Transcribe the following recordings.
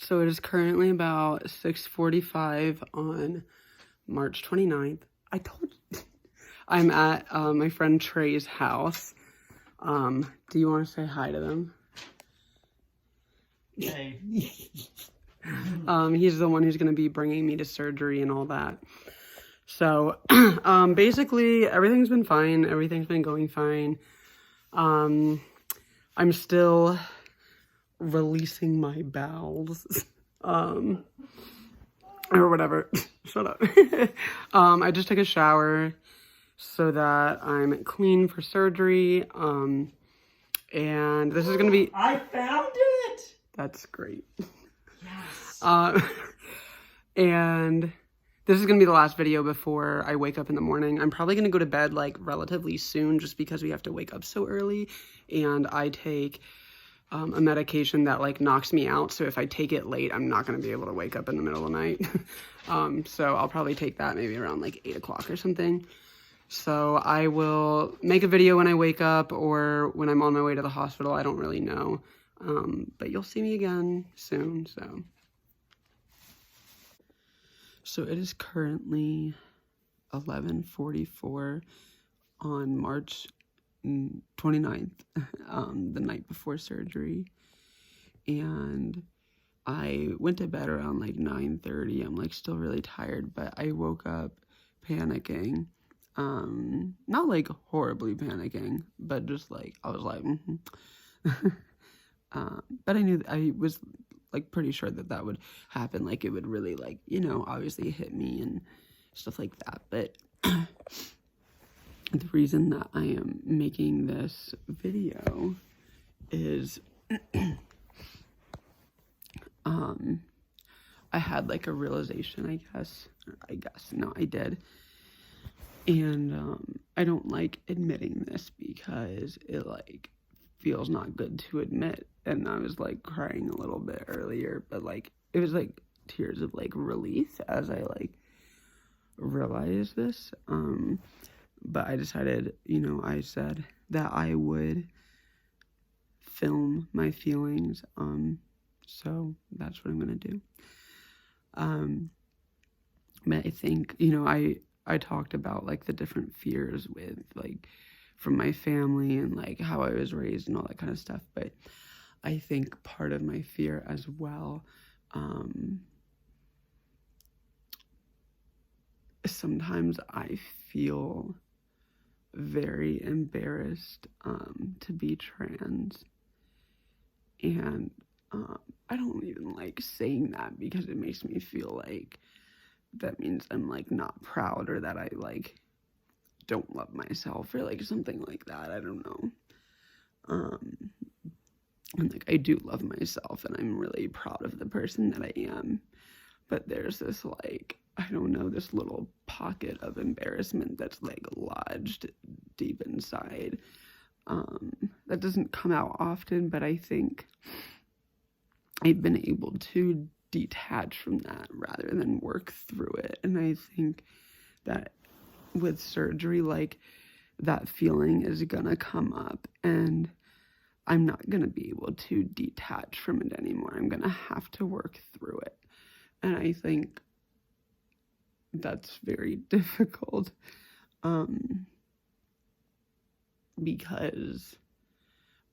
So it is currently about 6:45 on March 29th. I told you. I'm at my friend Trey's house. Do you want to say hi to them? Hey. He's the one who's going to be bringing me to surgery and all that. So, basically everything's been fine. Everything's been going fine. I'm still releasing my bowels. Or whatever. Shut up. I just took a shower so that I'm clean for surgery. And this is gonna be... I found it! That's great. Yes. And this is gonna be the last video before I wake up in the morning. I'm probably gonna go to bed like relatively soon just because we have to wake up so early. And I take a medication that like knocks me out. So if I take it late, I'm not going to be able to wake up in the middle of the night. So I'll probably take that maybe around like 8 o'clock or something. So I will make a video when I wake up or when I'm on my way to the hospital. I don't really know. But you'll see me again soon. So it is currently 11:44 on March 29th, the night before surgery, and I went to bed around like 9:30. I'm like still really tired, but I woke up panicking, not like horribly panicking, but just like I was like but I knew I was like pretty sure that would happen, like it would really like, you know, obviously hit me and stuff like that. But the reason that I am making this video is I had like a realization, I guess, no, I did. And I don't like admitting this because it like feels not good to admit. And I was like crying a little bit earlier, but like it was like tears of like relief as I like realized this. But I decided, you know, I said that I would film my feelings. So that's what I'm going to do. But I think, you know, I talked about like the different fears with like from my family and like how I was raised and all that kind of stuff. But I think part of my fear as well, sometimes I feel very embarrassed to be trans, and I don't even like saying that because it makes me feel like that means I'm like not proud or that I like don't love myself or like something like that. I don't know. And like I do love myself and I'm really proud of the person that I am, but there's this like, I don't know, this little pocket of embarrassment that's like lodged deep inside. That doesn't come out often, but I think I've been able to detach from that rather than work through it. And I think that with surgery, like that feeling is gonna come up and I'm not gonna be able to detach from it anymore. I'm gonna have to work through it. And I think that's very difficult, because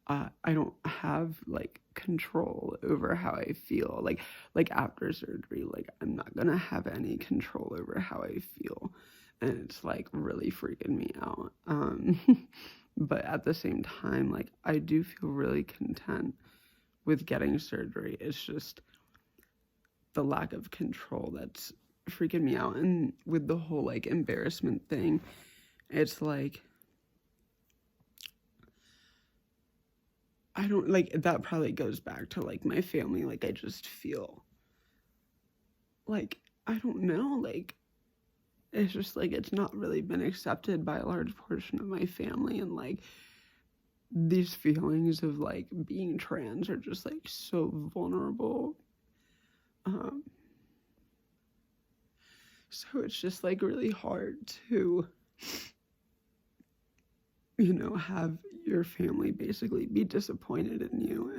I don't have like control over how I feel. Like after surgery, like I'm not gonna have any control over how I feel, and it's like really freaking me out. But at the same time, like I do feel really content with getting surgery. It's just the lack of control that's freaking me out. And with the whole like embarrassment thing, it's like I don't like that. Probably goes back to like my family. Like I just feel like I don't know, like it's just like it's not really been accepted by a large portion of my family, and like these feelings of like being trans are just like so vulnerable. So it's just like really hard to, you know, have your family basically be disappointed in you.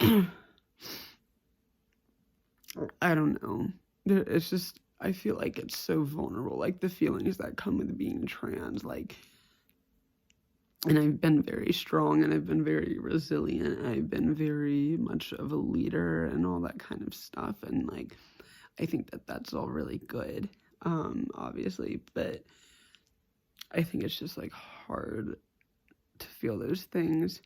And I don't know. It's just, I feel like it's so vulnerable, like the feelings that come with being trans, like, and I've been very strong and I've been very resilient. I've been very much of a leader and all that kind of stuff. And like, I think that that's all really good, obviously, but I think it's just like hard to feel those things.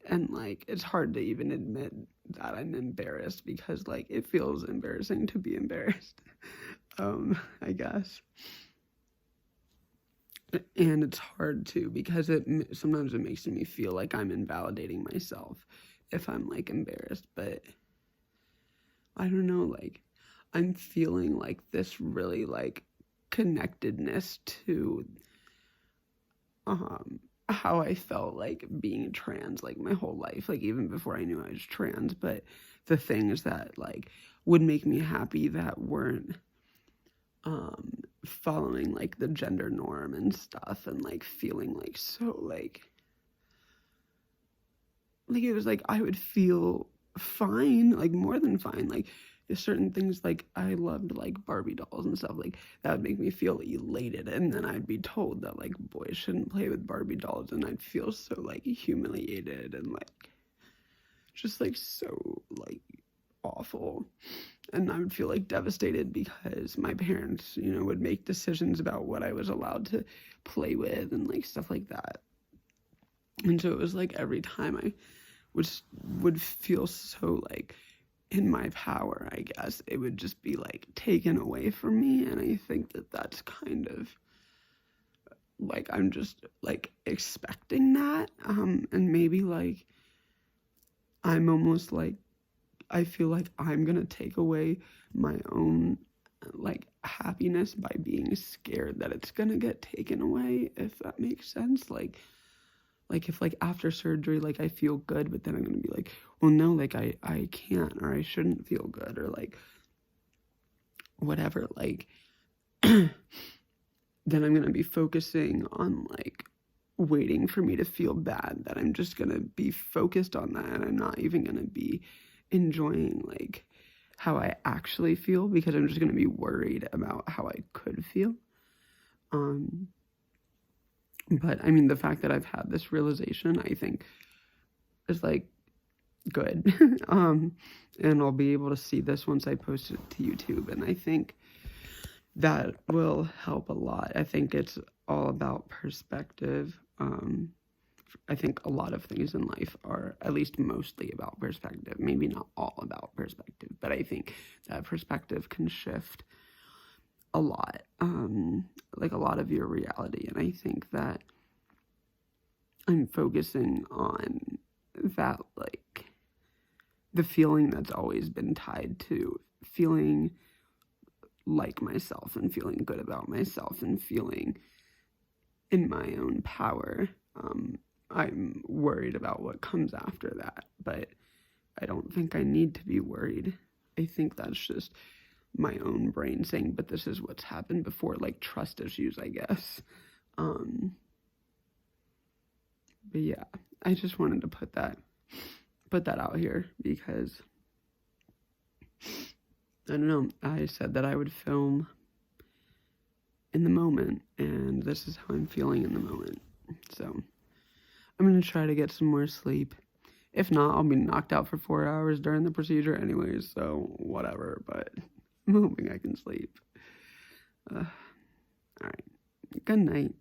And like, it's hard to even admit that I'm embarrassed because like, it feels embarrassing to be embarrassed, I guess. And it's hard too because sometimes it makes me feel like I'm invalidating myself if I'm like embarrassed, but I don't know, like I'm feeling like this really like connectedness to how I felt like being trans like my whole life, like even before I knew I was trans, but the things that like would make me happy that weren't following like the gender norm and stuff, and like feeling like so like it was like I would feel fine, like more than fine, like there's certain things, like I loved like Barbie dolls and stuff, like that would make me feel elated, and then I'd be told that like boys shouldn't play with Barbie dolls, and I'd feel so like humiliated and like just like so like awful. And I would feel like devastated because my parents, you know, would make decisions about what I was allowed to play with and like stuff like that. And so it was like every time I would feel so like in my power, I guess, it would just be like taken away from me. And I think that that's kind of like, I'm just like expecting that. And maybe like I'm almost like, I feel like I'm gonna take away my own like happiness by being scared that it's gonna get taken away, if that makes sense. Like if like after surgery, like I feel good, but then I'm gonna be like, well, no, like I can't, or I shouldn't feel good, or like whatever, like then I'm gonna be focusing on like waiting for me to feel bad, that I'm just gonna be focused on that, and I'm not even gonna be enjoying like how I actually feel, because I'm just gonna be worried about how I could feel. But I mean, the fact that I've had this realization, I think, is like good. And I'll be able to see this once I post it to YouTube, and I think that will help a lot. I think it's all about perspective. I think a lot of things in life are at least mostly about perspective. Maybe not all about perspective, but I think that perspective can shift a lot, like a lot of your reality. And I think that I'm focusing on that, like the feeling that's always been tied to feeling like myself and feeling good about myself and feeling in my own power. I'm worried about what comes after that, but I don't think I need to be worried. I think that's just my own brain saying, but this is what's happened before, like trust issues, I guess. But yeah, I just wanted to put that out here because I don't know, I said that I would film in the moment, and this is how I'm feeling in the moment. So I'm gonna try to get some more sleep. If not, I'll be knocked out for 4 hours during the procedure anyways, so whatever, but I'm hoping I can sleep. All right, good night.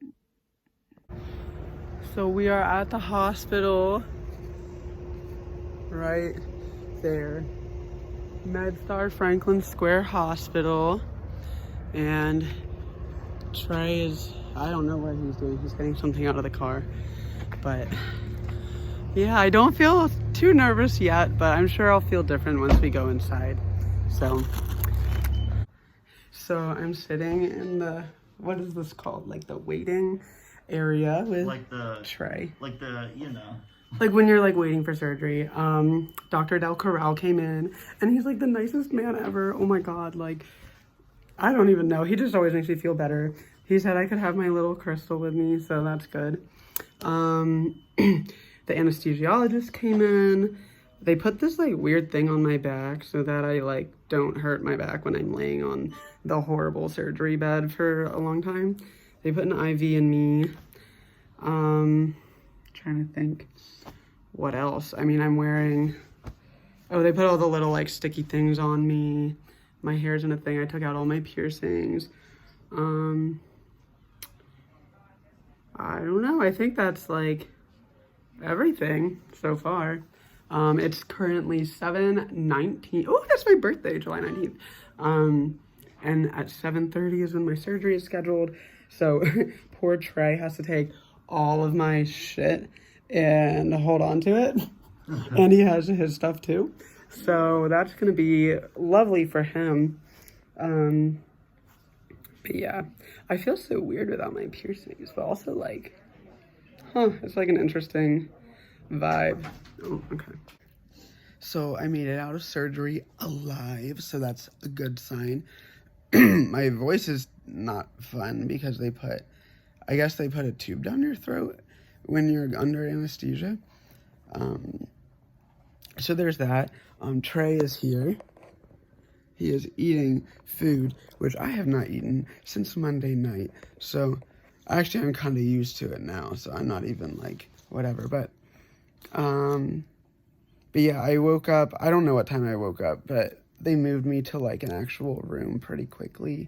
So we are at the hospital right there, MedStar Franklin Square Hospital, and Trey is, I don't know what he's doing. He's getting something out of the car, but yeah, I don't feel too nervous yet, but I'm sure I'll feel different once we go inside. So I'm sitting in the, what is this called? Like the waiting area with like the Trey. like the, you know. Like when you're like waiting for surgery. Dr. Del Corral came in, and he's like the nicest man ever. Oh my God, like, I don't even know. He just always makes me feel better. He said I could have my little crystal with me, so that's good. The anesthesiologist came in. they put this like weird thing on my back so that I like don't hurt my back when I'm laying on the horrible surgery bed for a long time. They put an IV in me. Trying to think what else. I mean, I'm wearing, oh, they put all the little like sticky things on me. My hair's in a thing. I took out all my piercings. I don't know. I think that's like everything so far. It's currently 7:19. Oh, that's my birthday, July 19th. And at 7:30 is when my surgery is scheduled. So poor Trey has to take all of my shit and hold on to it. And he has his stuff too. So that's gonna be lovely for him. But yeah, I feel so weird without my piercings, but also like, it's like an interesting vibe. Oh, okay. So I made it out of surgery alive, so that's a good sign. My voice is not fun because I guess they put a tube down your throat when you're under anesthesia. So there's that. Trey is here. He is eating food, which I have not eaten since Monday night. So actually I'm kind of used to it now, so I'm not even like, whatever. But yeah, I woke up, I don't know what time I woke up, but they moved me to like an actual room pretty quickly.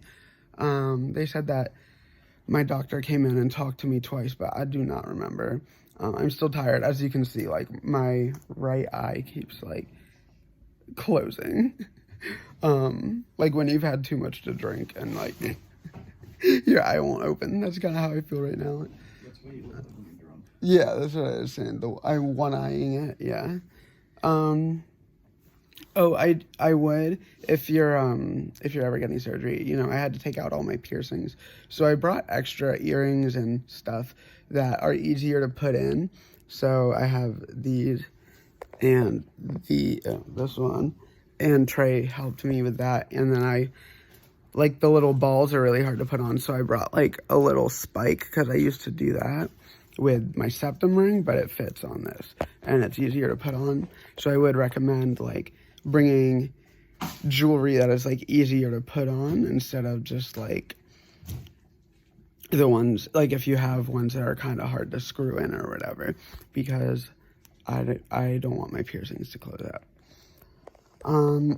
They said that my doctor came in and talked to me twice, but I do not remember. I'm still tired. As you can see, like my right eye keeps like closing. Like when you've had too much to drink and like your eye won't open. That's kind of how I feel right now. That's why you look like when you're drunk. Yeah, that's what I was saying. I'm one-eyeing it, yeah. Oh, I would if you're ever getting surgery. You know, I had to take out all my piercings, so I brought extra earrings and stuff that are easier to put in. So I have these and this one, and Trey helped me with that. And then like the little balls are really hard to put on, so I brought like a little spike because I used to do that with my septum ring, but it fits on this and it's easier to put on. So I would recommend like bringing jewelry that is like easier to put on instead of just like the ones, like if you have ones that are kind of hard to screw in or whatever, because I don't want my piercings to close out. I'm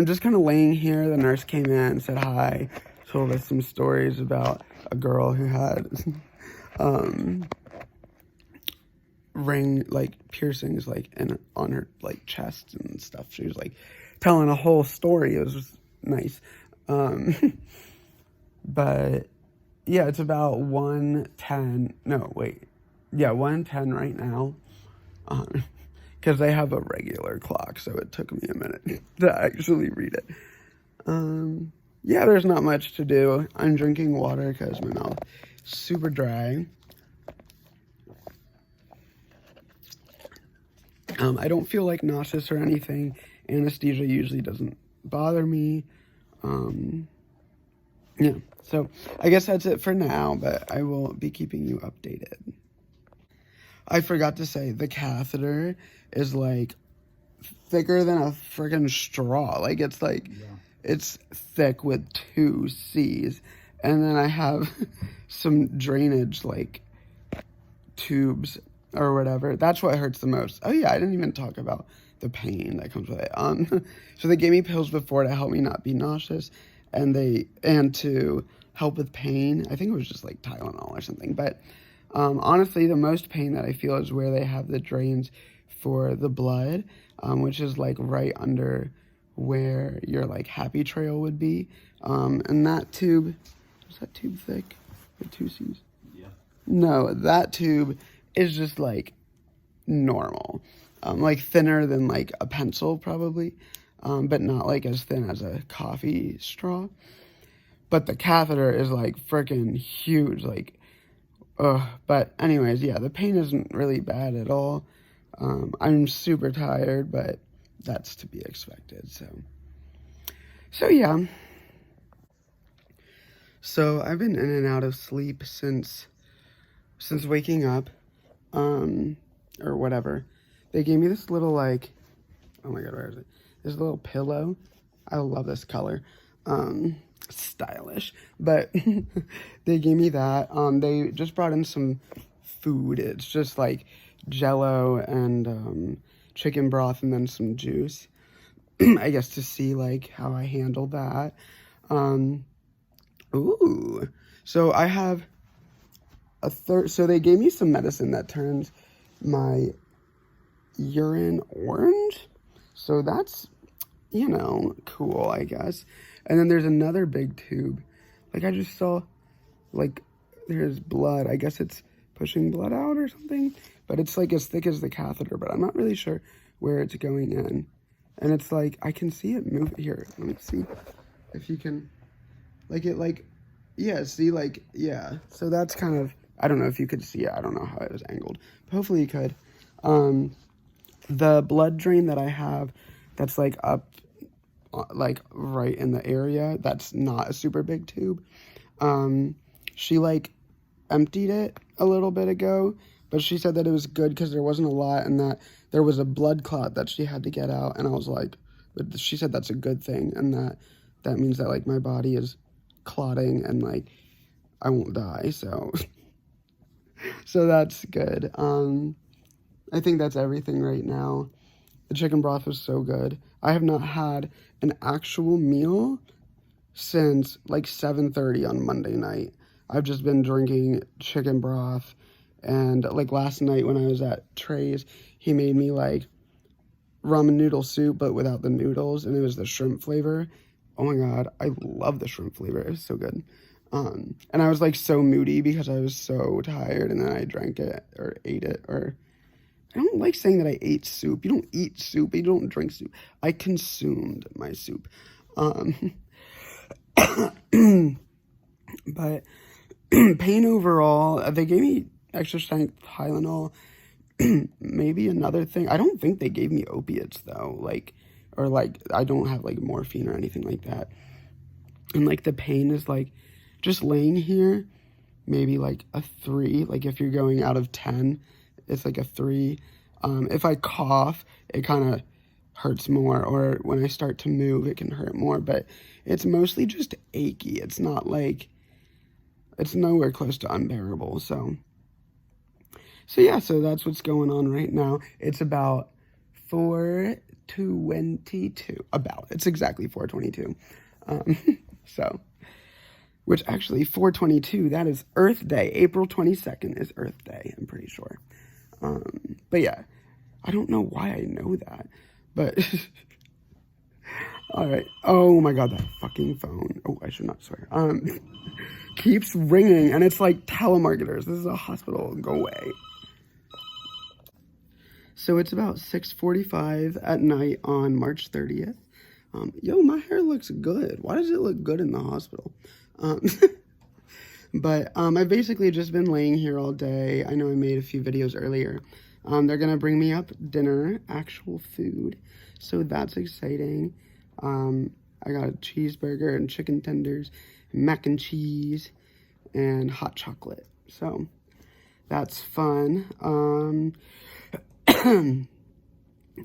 just kind of laying here. The nurse came in, said hi, told us some stories about a girl who had piercings like on her like chest and stuff. She was like telling a whole story. It was nice. But yeah, it's about 1:10. No, wait. Yeah, 1:10 right now. Because they have a regular clock, so it took me a minute to actually read it. Yeah, there's not much to do. I'm drinking water because my mouth is super dry. I don't feel like nauseous or anything. Anesthesia usually doesn't bother me. Yeah, so I guess that's it for now, but I will be keeping you updated. I forgot to say, the catheter is like thicker than a freaking straw. Like it's like, it's thick with 2 C's. And then I have some drainage like tubes or whatever. That's what hurts the most. Oh yeah, I didn't even talk about the pain that comes with it. So they gave me pills before to help me not be nauseous, and to help with pain. I think it was just like Tylenol or something. But honestly, the most pain that I feel is where they have the drains for the blood, which is like right under where your like happy trail would be. And that tube, is that tube thick with 2 C's? Yeah. No, that tube is just like normal, like thinner than like a pencil probably, but not like as thin as a coffee straw. But the catheter is like freaking huge, like, but anyways, yeah, the pain isn't really bad at all. I'm super tired, but that's to be expected. So yeah. So I've been in and out of sleep since waking up, or whatever. They gave me this little like oh my god, where is it? This little pillow. I love this color. Stylish. But they gave me that. They just brought in some food. It's just like Jello and chicken broth and then some juice. I guess to see like how I handle that. Ooh. So I have a third. So they gave me some medicine that turns my urine orange. So that's, you know, cool, I guess. And then there's another big tube. Like I just saw, like, there's blood. I guess it's pushing blood out or something. But it's like as thick as the catheter, but I'm not really sure where it's going in. And it's like, I can see it move here. Let me see if you can, like it like, yeah, see, like, yeah. So that's kind of, I don't know if you could see it. I don't know how it was angled. But hopefully you could. The blood drain that I have, that's like up, like right in the area, that's not a super big tube. She like emptied it a little bit ago, but she said that it was good because there wasn't a lot and that there was a blood clot that she had to get out. And I was like, but she said that's a good thing, and that means that like my body is clotting and like I won't die. So so that's good. I think that's everything right now. The chicken broth was so good. I have not had an actual meal since like 7:30 on Monday night. I've just been drinking chicken broth, and like last night when I was at Trey's, he made me like ramen noodle soup but without the noodles, and it was the shrimp flavor. Oh my god, I love the shrimp flavor. It was so good. And I was like so moody because I was so tired, and then I drank it or ate it, or I don't like saying that I ate soup. You don't eat soup. You don't drink soup. I consumed my soup. But pain overall, they gave me extra strength Tylenol. Maybe another thing. I don't think they gave me opiates though. Like, or like, I don't have like morphine or anything like that. And like the pain is like, just laying here, maybe like a 3. Like if you're going out of 10, it's like a 3. If I cough, it kind of hurts more, or when I start to move, it can hurt more, but it's mostly just achy. It's not like, it's nowhere close to unbearable. So yeah, so that's what's going on right now. It's about 4:22, it's exactly 4:22. So, which actually 4:22, that is Earth Day. April 22nd is Earth Day, I'm pretty sure. But yeah, I don't know why I know that, but all right. Oh my god, that fucking phone. Oh, I should not swear. Keeps ringing, and it's like telemarketers. This is a hospital. Go away. So it's about 6:45 at night on March 30th. Yo, my hair looks good. Why does it look good in the hospital? But I've basically just been laying here all day. I know I made a few videos earlier. They're gonna bring me up dinner, actual food. So that's exciting. I got a cheeseburger and chicken tenders, mac and cheese, and hot chocolate. So that's fun.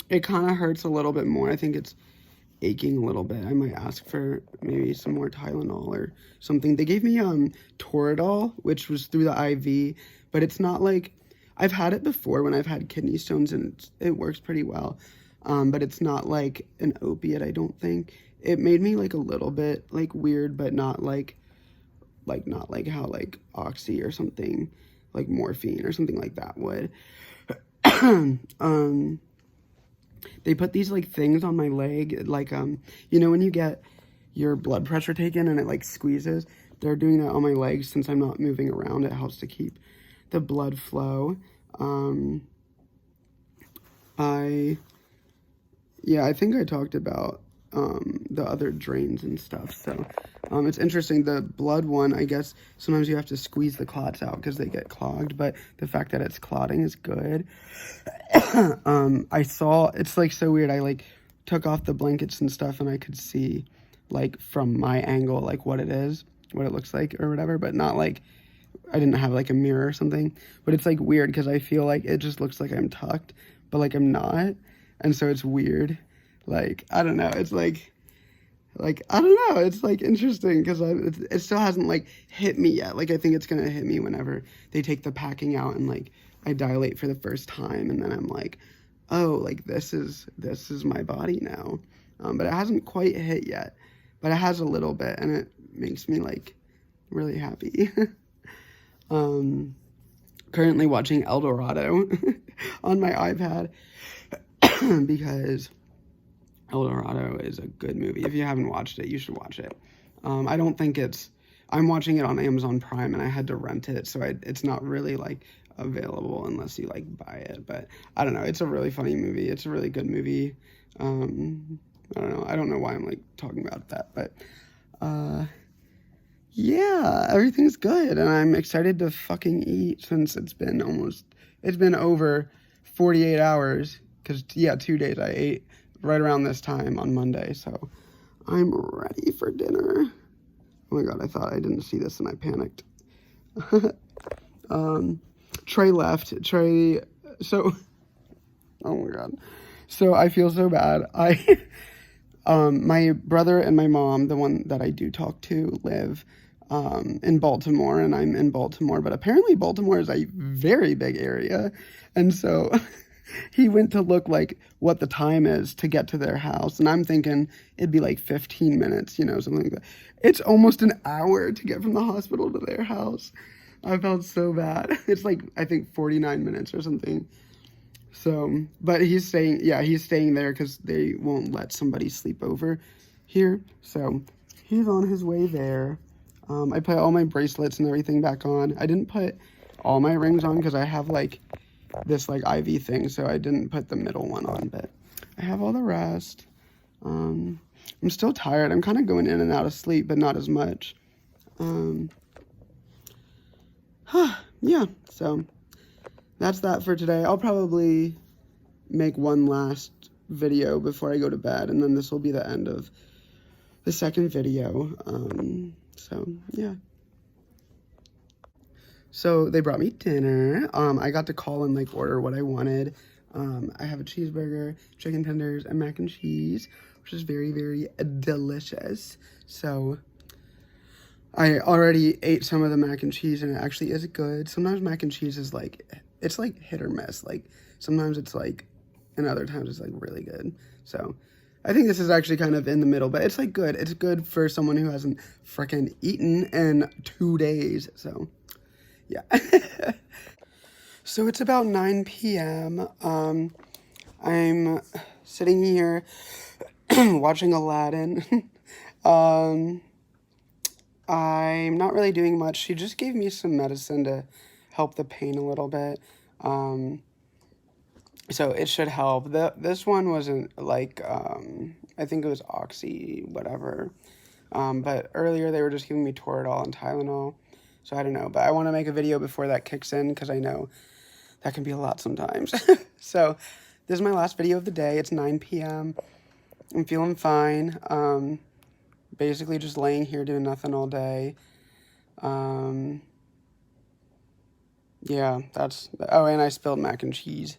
It kind of hurts a little bit more. I think it's aching a little bit. I might ask for maybe some more Tylenol or something. They gave me Toradol, which was through the IV, but it's not like, I've had it before when I've had kidney stones, and it works pretty well. But it's not like an opiate, I don't think. It made me like a little bit like weird, but not like not like how like Oxy or something, like morphine or something like that would. They put these like things on my leg, like you know when you get your blood pressure taken and it like squeezes, they're doing that on my legs. Since I'm not moving around, it helps to keep the blood flow. I think I talked about the other drains and stuff. So it's interesting. The blood one, I guess sometimes you have to squeeze the clots out because they get clogged, but the fact that it's clotting is good. I saw, it's like so weird. I like took off the blankets and stuff, and I could see like from my angle like what it is, what it looks like or whatever, but not like, I didn't have like a mirror or something. But it's like weird because I feel like it just looks like I'm tucked, but like I'm not, and so it's weird. Like, I don't know. It's like, I don't know. It's like interesting because it still hasn't like hit me yet. Like, I think it's going to hit me whenever they take the packing out and like I dilate for the first time. And then I'm like, oh, like this is my body now. But it hasn't quite hit yet, but it has a little bit, and it makes me like really happy. Currently watching El Dorado on my iPad because El Dorado is a good movie. If you haven't watched it, you should watch it. I don't think I'm watching it on Amazon Prime, and I had to rent it, so it's not really like available unless you like buy it. But I don't know. It's a really funny movie. It's a really good movie. I don't know. I don't know why I'm like talking about that, but yeah, everything's good, and I'm excited to fucking eat since it's been over 48 hours, because, yeah, 2 days. I ate right around this time on Monday, so I'm ready for dinner. Oh my god, I thought I didn't see this, and I panicked. Trey left. So, oh my god. So, I feel so bad. My brother and my mom, the one that I do talk to, live in Baltimore, and I'm in Baltimore, but apparently Baltimore is a very big area, and so he went to look like what the time is to get to their house, and I'm thinking it'd be like 15 minutes, you know, something like that. It's almost an hour to get from the hospital to their house. I felt so bad. It's like, I think 49 minutes or something. So, but he's staying there because they won't let somebody sleep over here, so he's on his way there. I put all my bracelets and everything back on. I didn't put all my rings on because I have like this like IV thing, so I didn't put the middle one on, but I have all the rest. I'm still tired. I'm kind of going in and out of sleep, but not as much. Yeah, so that's that for today. I'll probably make one last video before I go to bed, and then this will be the end of the second video. So yeah. So they brought me dinner. I got to call and like order what I wanted. I have a cheeseburger, chicken tenders, and mac and cheese, which is very, very delicious. So I already ate some of the mac and cheese, and it actually is good. Sometimes mac and cheese is like, it's like hit or miss. Like sometimes it's like, and other times it's like really good. So I think this is actually kind of in the middle, but it's like good. It's good for someone who hasn't freaking eaten in 2 days. So yeah. So it's about 9 p.m. I'm sitting here watching Aladdin. I'm not really doing much. She just gave me some medicine to help the pain a little bit. So it should help. This one wasn't like, I think it was Oxy, whatever. But earlier they were just giving me Toradol and Tylenol. So I don't know. But I want to make a video before that kicks in because I know that can be a lot sometimes. So this is my last video of the day. It's 9 p.m. I'm feeling fine. Basically just laying here doing nothing all day. Yeah, oh, and I spilled mac and cheese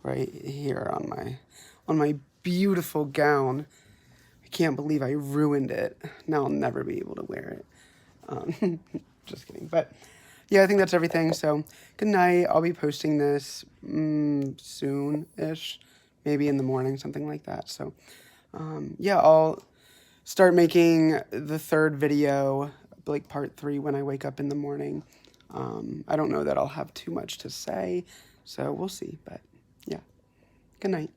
right here on my beautiful gown. I can't believe I ruined it. Now I'll never be able to wear it. Just kidding. But yeah, I think that's everything. So good night. I'll be posting this soon-ish, maybe in the morning, something like that. So yeah, I'll start making the third video, like part 3, when I wake up in the morning. I don't know that I'll have too much to say, so we'll see. But yeah, good night.